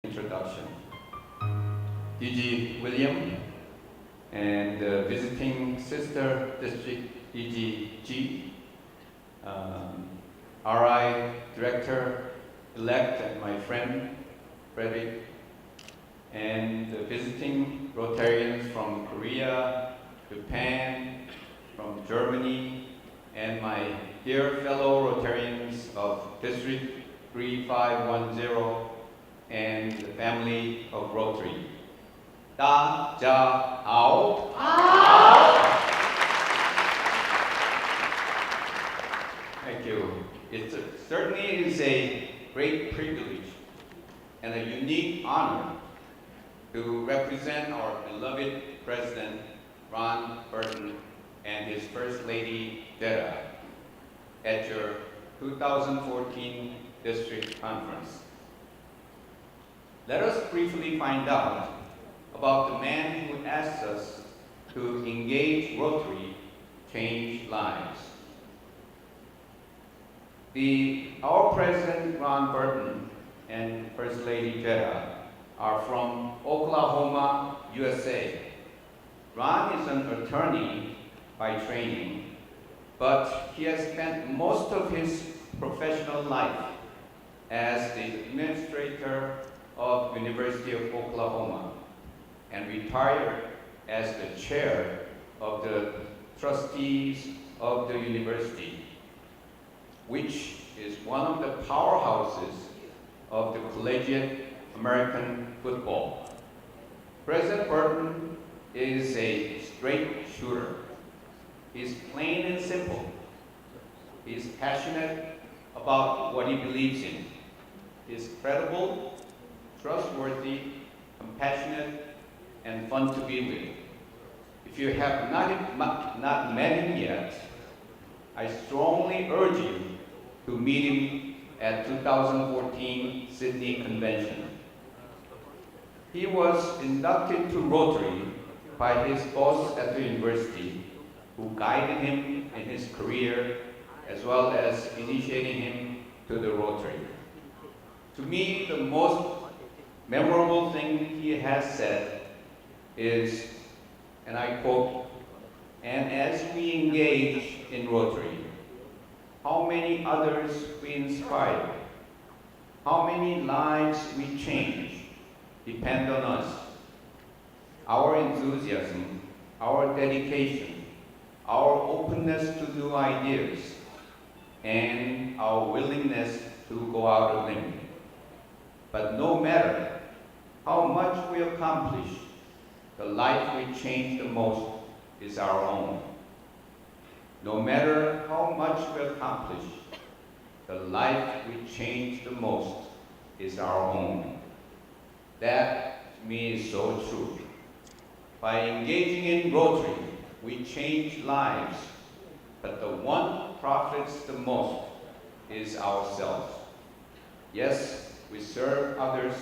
Introduction. DG William and visiting sister district DG RI Director-elect and my friend Frederick, and visiting Rotarians from Korea, Japan, from Germany, and my dear fellow Rotarians of District 3510 and the family of Rotary. 大家好. Thank you. It certainly is a great privilege and a unique honor to represent our beloved President Ron Burton and his First Lady Jetta at your 2014 District Conference. Let us briefly find out about the man who asked us to engage Rotary, change lives. Our President Ron Burton and First Lady Jetta are from Oklahoma, USA. Ron is an attorney by training, but he has spent most of his professional life as the administrator of University of Oklahoma and retired as the chair of the trustees of the university, which is one of the powerhouses of the collegiate American football. President Burton is a straight shooter. He's plain and simple. He's passionate about what he believes in. He's credible, trustworthy, compassionate, and fun to be with. If you have not met him yet, I strongly urge you to meet him at 2014 Sydney Convention. He was inducted to Rotary by his boss at the university, who guided him in his career as well as initiating him to the Rotary. To me, the most memorable thing he has said is, and I quote, "And as we engage in Rotary, how many others we inspire, how many lives we change, depend on us. Our enthusiasm, our dedication, our openness to new ideas, and our willingness to go out on a limb. But no matter how much we accomplish, the life we change the most is our own. No matter how much we accomplish, the life we change the most is our own." That, to me, is so true. By engaging in Rotary, we change lives, but the one profits the most is ourselves. Yes, we serve others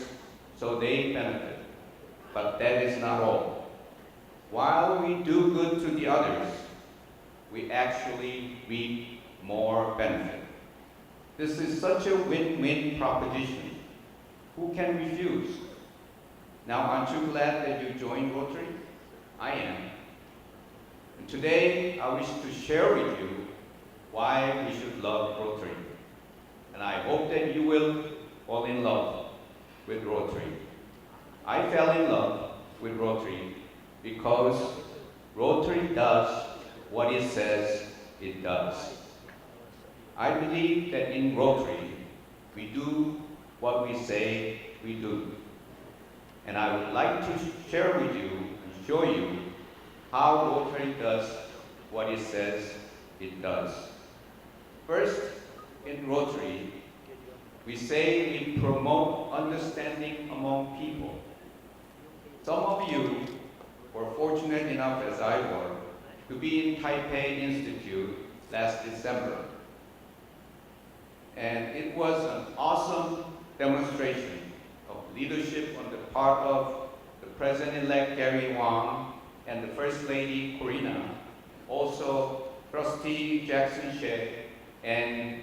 so they benefit, but that is not all. While we do good to the others, we actually reap more benefit. This is such a win-win proposition. Who can refuse? Now, aren't you glad that you joined Rotary? I am. And today, I wish to share with you why we should love Rotary. And I hope that you will fall in love with Rotary. I fell in love with Rotary because Rotary does what it says it does. I believe that in Rotary, we do what we say we do. And I would like to share with you and show you how Rotary does what it says it does. First, in Rotary, we say we promote understanding among people. Some of you were fortunate enough, as I were, to be in Taipei Institute last December. And it was an awesome demonstration of leadership on the part of the President-elect Gary Wang and the First Lady Corina, also Trustee Jackson Shea and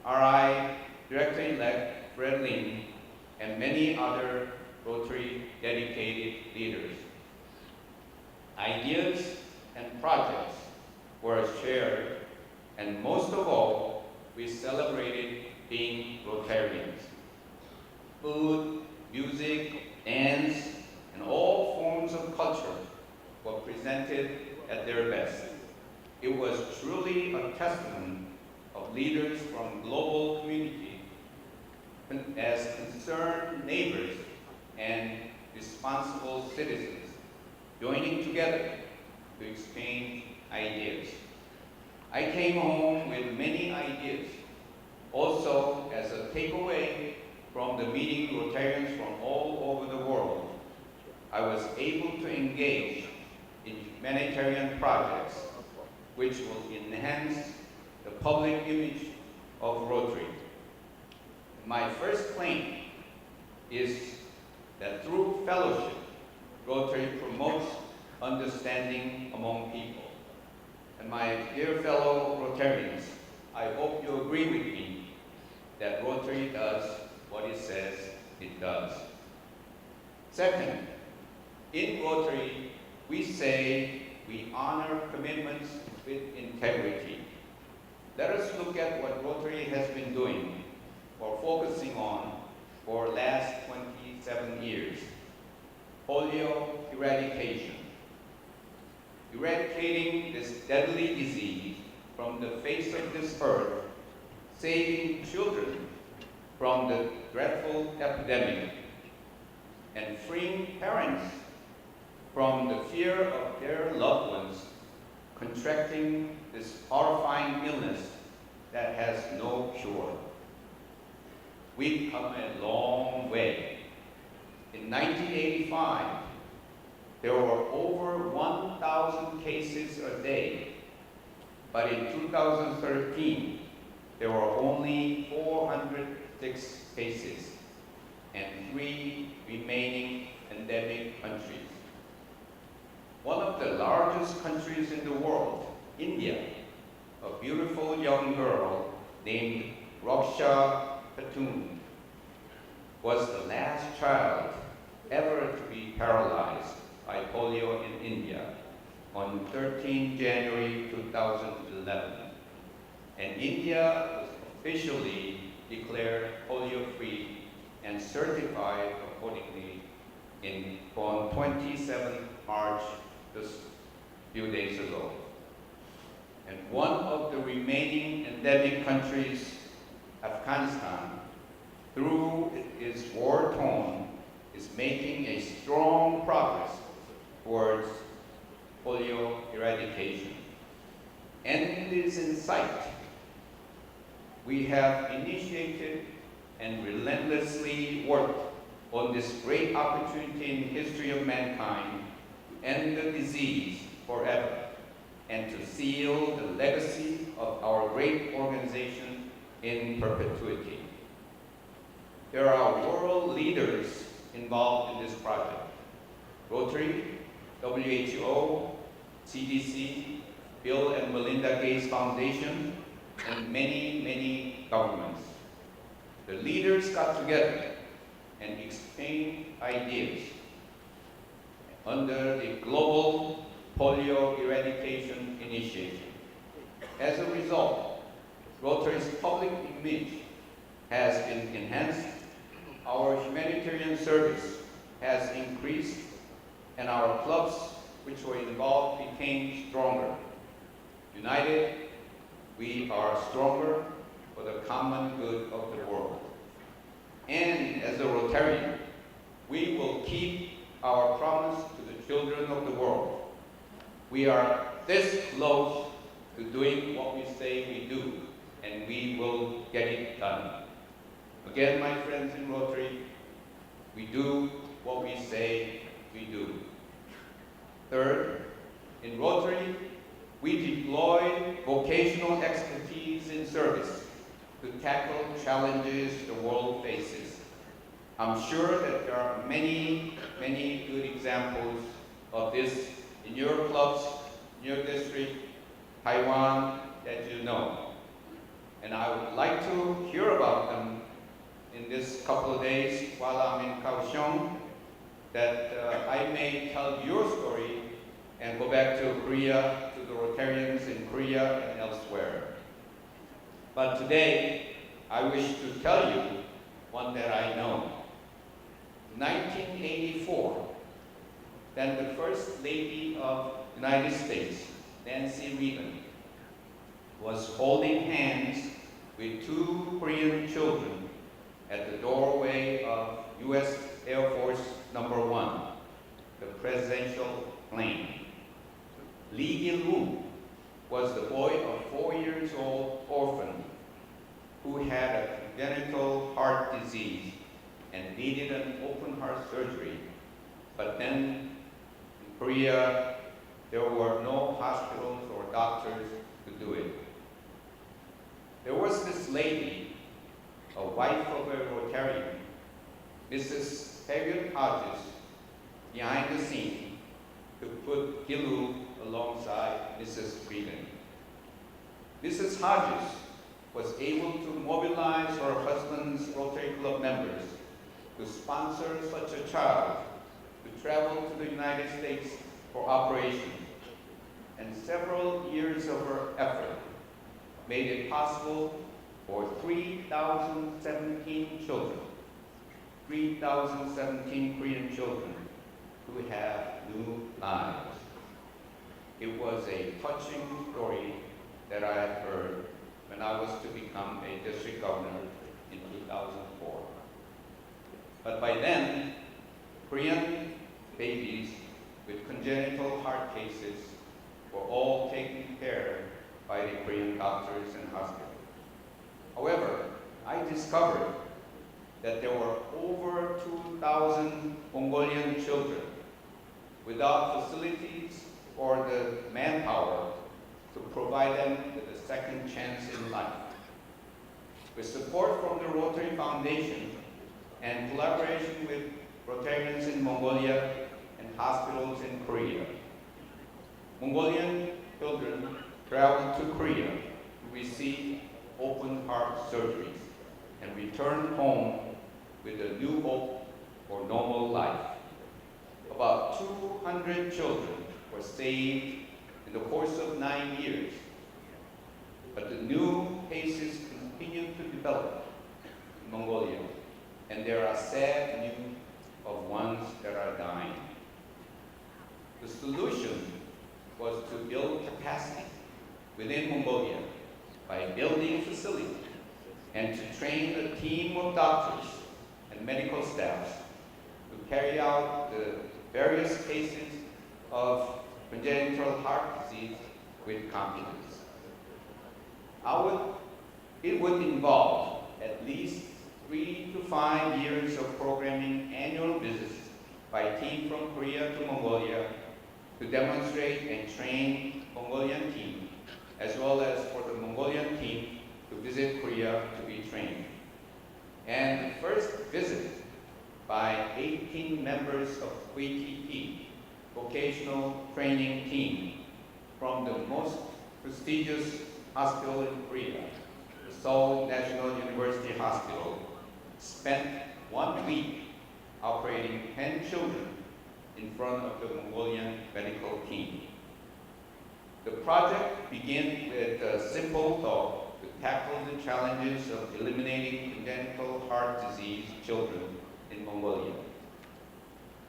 RI Director-elect Fred Lin, and many other dedicated leaders. Ideas and projects were shared, and most of all, we celebrated being Rotarians. Food, music, dance, and all forms of culture were presented at their best. It was truly a testament of leaders from global community as concerned neighbors and responsible citizens joining together to exchange ideas. I came home with many ideas. Also, as a takeaway from the meeting Rotarians from all over the world, I was able to engage in humanitarian projects which will enhance the public image of Rotary. My first claim is that through fellowship, Rotary promotes understanding among people. And my dear fellow Rotarians, I hope you agree with me that Rotary does what it says it does. Second, in Rotary, we say we honor commitments with integrity. Let us look at what Rotary has been doing or focusing on for the last 27 years. Polio eradication. Eradicating this deadly disease from the face of this earth, saving children from the dreadful epidemic, and freeing parents from the fear of their loved ones contracting this horrifying illness that has no cure. We've come a long way. In 1985, there were over 1,000 cases a day, but in 2013, there were only 406 cases and 3 remaining endemic countries. One of the largest countries in the world, India, a beautiful young girl named Raksha Khatun was the last child ever to be paralyzed by polio in India on 13 January 2011. And India was officially declared polio-free and certified accordingly on 27 March, just a few days ago. And one of the remaining endemic countries, Afghanistan, through its war tone, is making a strong progress towards polio eradication. And it is in sight. We have initiated and relentlessly worked on this great opportunity in the history of mankind to end the disease forever and to seal the legacy of our great organization in perpetuity. There are world leaders involved in this project: Rotary, WHO, CDC, Bill and Melinda Gates Foundation, and many, many governments. The leaders got together and exchanged ideas under the Global Polio Eradication Initiative. As a result, Rotary's public image has been enhanced, our humanitarian service has increased, and our clubs which were involved became stronger. United, we are stronger for the common good of the world. And as a Rotarian, we will keep our promise to the children of the world. We are this close to doing what we say we do, and we will get it done. Again, my friends in Rotary, we do what we say we do. Third, in Rotary, we deploy vocational expertise in service to tackle challenges the world faces. I'm sure that there are many, many good examples of this in your clubs, in your district, Taiwan, that you know. And I would like to hear about them in this couple of days while I'm in Kaohsiung. that I may tell your story and go back to Korea, to the Rotarians in Korea and elsewhere. But today, I wish to tell you one that I know. 1984, then the First Lady of the United States, Nancy Reagan, was holding hands with two Korean children at the doorway of U.S. Air Force Number 1, the presidential plane. Lee Gil-woo was the boy of 4 years old orphan who had a congenital heart disease and needed an open heart surgery. But then in Korea, there were no hospitals or doctors to do it. There was this lady, a wife of a Rotarian, Mrs. Harriet Hodges, behind the scene to put Gil-woo alongside Mrs. Reagan. Mrs. Hodges was able to mobilize her husband's Rotary Club members to sponsor such a child to travel to the United States for operation. And several years of her effort made it possible for 3,017 children, 3,017 Korean children to have new lives. It was a touching story that I had heard when I was to become a district governor in 2004. But by then, Korean babies with congenital heart cases were all taken care of by the Korean doctors and hospitals. However, I discovered that there were over 2,000 Mongolian children without facilities or the manpower to provide them with a second chance in life. With support from the Rotary Foundation and collaboration with Rotarians in Mongolia and hospitals in Korea, Mongolian children traveled to Korea to receive open heart surgeries and returned home with a new hope for normal life. About 200 children were saved in the course of 9 years, but the new cases continue to develop in Mongolia, and there are sad news of ones that are dying. The solution was to build capacity within Mongolia by building facilities and to train a team of doctors and medical staffs to carry out the various cases of congenital heart disease with confidence. It would involve at least 3 to 5 years of programming annual visits by a team from Korea to Mongolia to demonstrate and train Mongolian team, as well as for the Mongolian team to visit Korea to be trained. And the first visit by 18 members of VTP, Vocational Training Team, from the most prestigious hospital in Korea, the Seoul National University Hospital, spent 1 week operating 10 children in front of the Mongolian medical team. The project began with a simple thought to tackle the challenges of eliminating congenital heart disease children in Mongolia.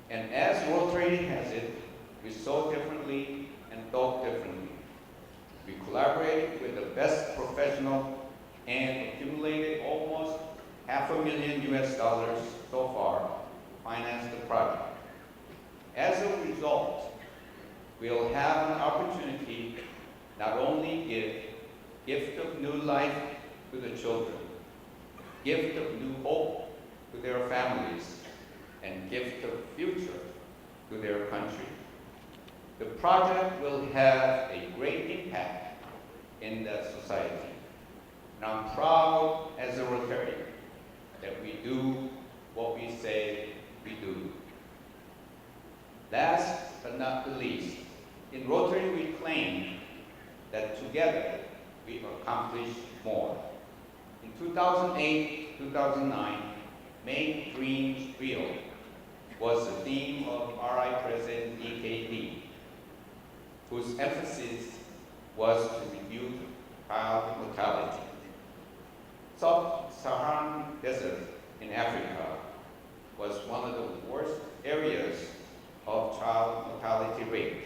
And as Rotary has it, we saw differently and thought differently. We collaborated with the best professional and accumulated almost $500,000 US so far to finance the project. As a result, we'll have an opportunity not only give gift of new life to the children, gift of new hope to their families, and gift of future to their country. The project will have a great impact in that society. And I'm proud as a Rotarian that we do what we say we do. Last but not the least, in Rotary we claim that together we accomplish more. In 2008, 2009, make dreams real. was the theme of RI President EKD, whose emphasis was to reduce child mortality. Sub-Saharan desert in Africa was one of the worst areas of child mortality rate.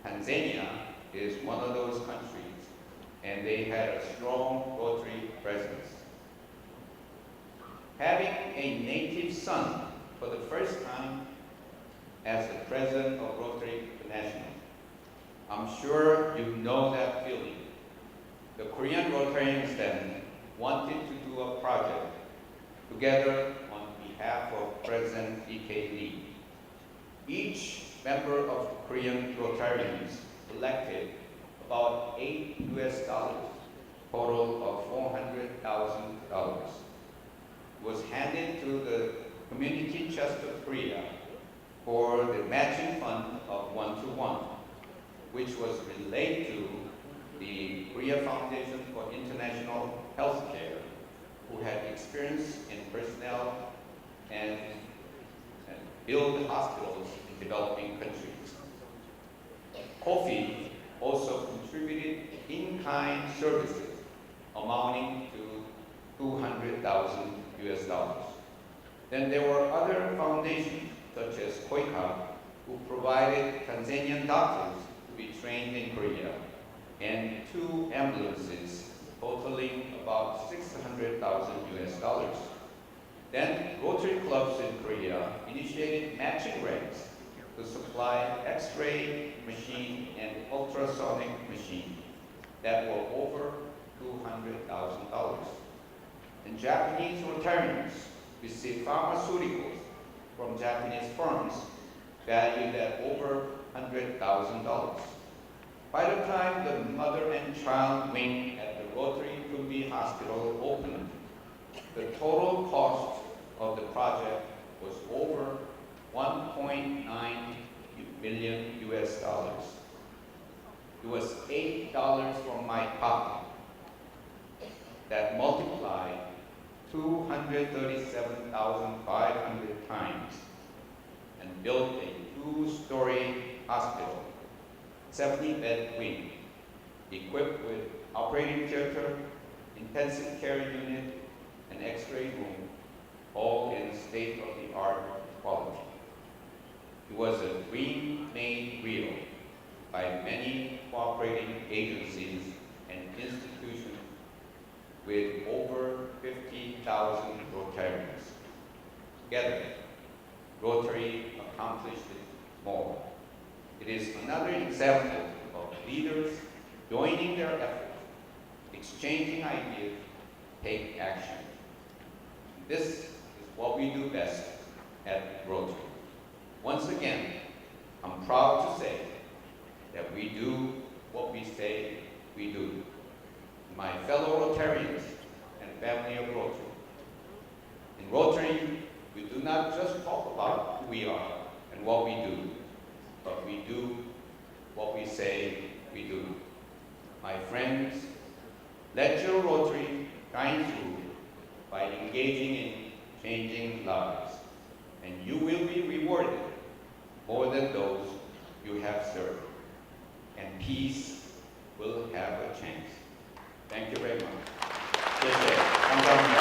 Tanzania is one of those countries, and they had a strong Rotary presence. Having a native son for the first time as the president of Rotary International, I'm sure you know that feeling. The Korean Rotarians then wanted to do a project together on behalf of President EKD. Each member of Korean Rotarians collected about $8 total of $400,000. Was handed to the Community Chest of Korea for the matching fund of 1-to-1, which was relayed to the Korea Foundation for International Healthcare, who had experience in personnel and build hospitals in developing countries. Kofi also contributed in-kind services amounting to $200,000. Then there were other foundations, such as Koika, who provided Tanzanian doctors to be trained in Korea, and 2 ambulances totaling about $600,000. Then Rotary clubs in Korea initiated matching rates to supply X-ray machine and ultrasonic machine that were over $200,000. And Japanese Rotarians received pharmaceuticals from Japanese firms valued at over $100,000. By the time the mother and child wing at the Rotary Kumbi Hospital opened, the total cost of the project was over $1.9 million. It was $8 from my pocket. That multiplied 237,500 times and built a 2-story hospital, 70-bed wing, equipped with operating theater, intensive care unit, and X-ray room, all in state-of-the-art quality. It was a dream made real by many cooperating agencies and institutions with over 50,000 Rotarians. Together, Rotary accomplished more. It is another example of leaders joining their efforts, exchanging ideas, take action. This is what we do best at Rotary. Once again, I'm proud to say that we do what we say we do. My fellow Rotarians and family of Rotary. In Rotary, we do not just talk about who we are and what we do, but we do what we say we do. My friends, let your Rotary shine through by engaging in changing lives, and you will be rewarded more than those you have served, and peace will have a chance. Thank you very much. 谢谢，감사합니다。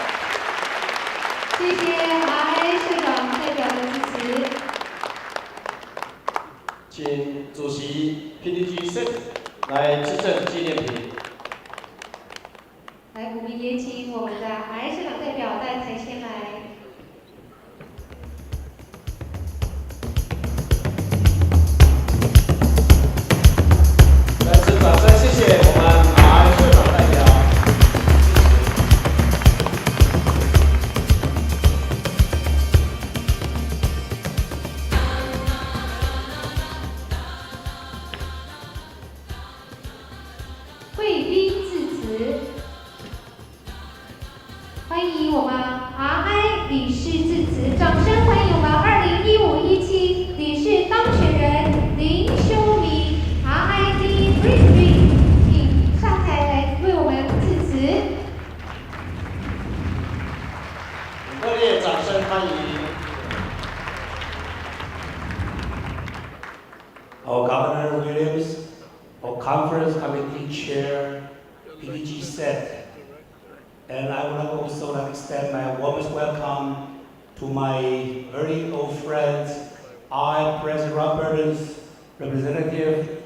谢谢RI社长代表的支持。请主席 PDG Set 来致赠纪念品。来，我们也请我们的RI社长代表到台前来。再次掌声，谢谢我们RI社长代表。贵宾致辞，欢迎 our Governor Williams, our Conference Committee Chair, PDG Set, and I would also like to extend my warmest welcome to my very old friends, President Ron Burton's representative,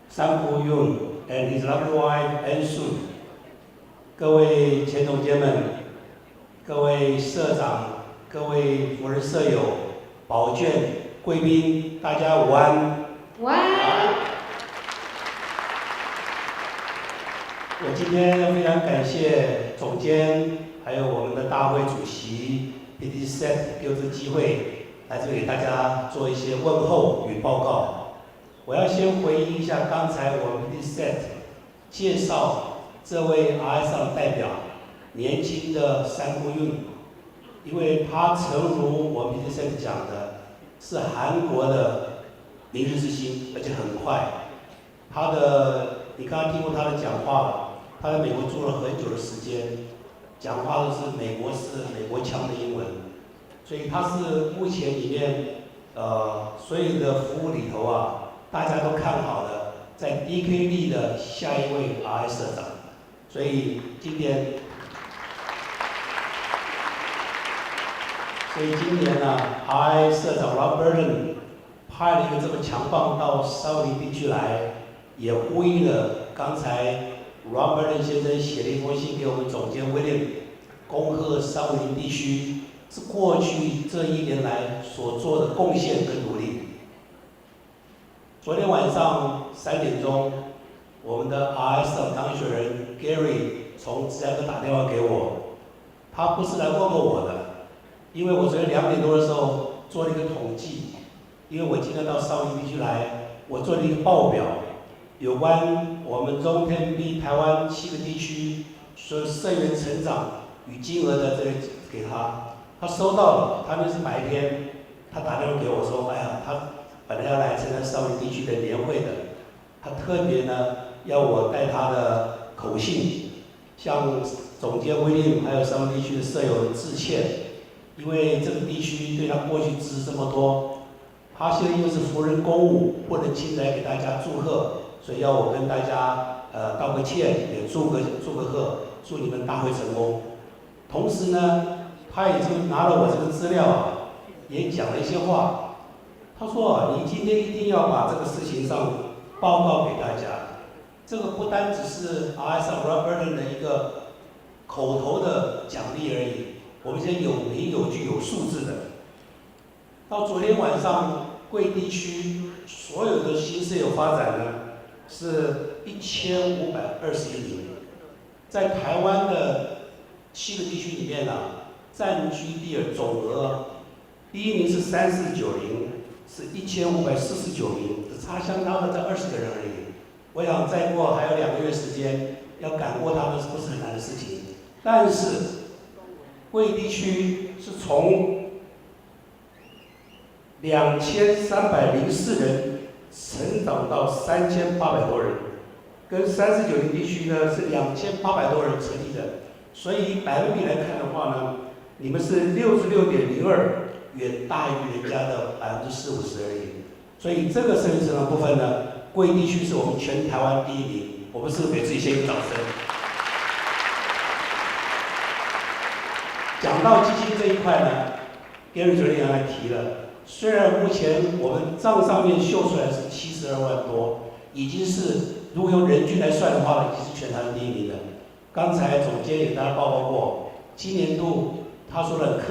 Sang Yun, and his lovely wife, Ann Sun. 各位前总监们，各位社长，各位扶轮社友、保眷、贵宾，大家午安。午安。我今天非常感谢总监，还有我们的大会主席 PDG Set 给我这个机会来这里给大家做一些问候与报告。我要先回应一下刚才我们 PDG Set 介绍。 这位 RSR 代表，年轻的三姑运，因为他诚如我们 PDG 讲的，是韩国的明日之星，而且很快。你刚刚听过他的讲话了，他在美国住了很久的时间，讲话都是美国腔的英文，所以他是目前里面所有的服务里头啊，大家都看好的，在 DKD 的下一位 RS 社长。 所以今年呢 ，RI 社长 Ron Burton 派了一个这么强棒到少林地区来，也呼应了刚才 Ron Burton 先生写了一封信给我们总监 William， 恭贺少林地区是过去这1年来所做的贡献跟努力。昨天晚上3点钟。 我们的 RS 当选人 Gary 从芝加哥打电话给我，他不是来问候我的，因为我昨天2点多的时候做了一个统计，因为我今天到少林地区来，我做了一个报表，有关我们中天 B 台湾7个地区所有社员成长与金额的这个给他，他收到了，他那是白天，他打电话给我说，哎呀，他本来要来参加少林地区的年会的，他特别呢。 要我带他的口信，向总监威廉还有少林地区的社友致歉，因为这个地区对他过去支持这么多，他现在因为是扶人公务，不能亲自来给大家祝贺，所以要我跟大家道个歉，也祝个贺，祝你们大会成功。同时呢，他也就拿了我这个资料啊，也讲了一些话。他说你今天一定要把这个事情上报告给大家。 这个不单只是 RSR Ron Burton 的一个口头的奖励而已，我们现在有凭有据有数字的。到昨天晚上，贵地区所有的新社有发展呢是1521名，在台湾的7个地区里面占据第2总额，第1名是3490，是1549名，只差相当的这20个人而已。 我想再过还有2个月时间，要赶过他们是不是很难的事情？但是贵地区是从2304人成长到3800多人，跟3490地区呢是2800多人成立的，所以以百分比来看的话呢，你们是66.02，远大于人家的40-50%而已。所以这个社会成长部分呢。 贵地区是我们全台湾第1名，我们是不是给自己先一个掌声？讲到基金这一块呢 ，Gary 昨天也来提了，虽然目前我们账上面秀出来是72万多，已经是如果用人均来算的话，已经是全台湾第1名的。刚才总监也跟大家报告过，今年度他说的很客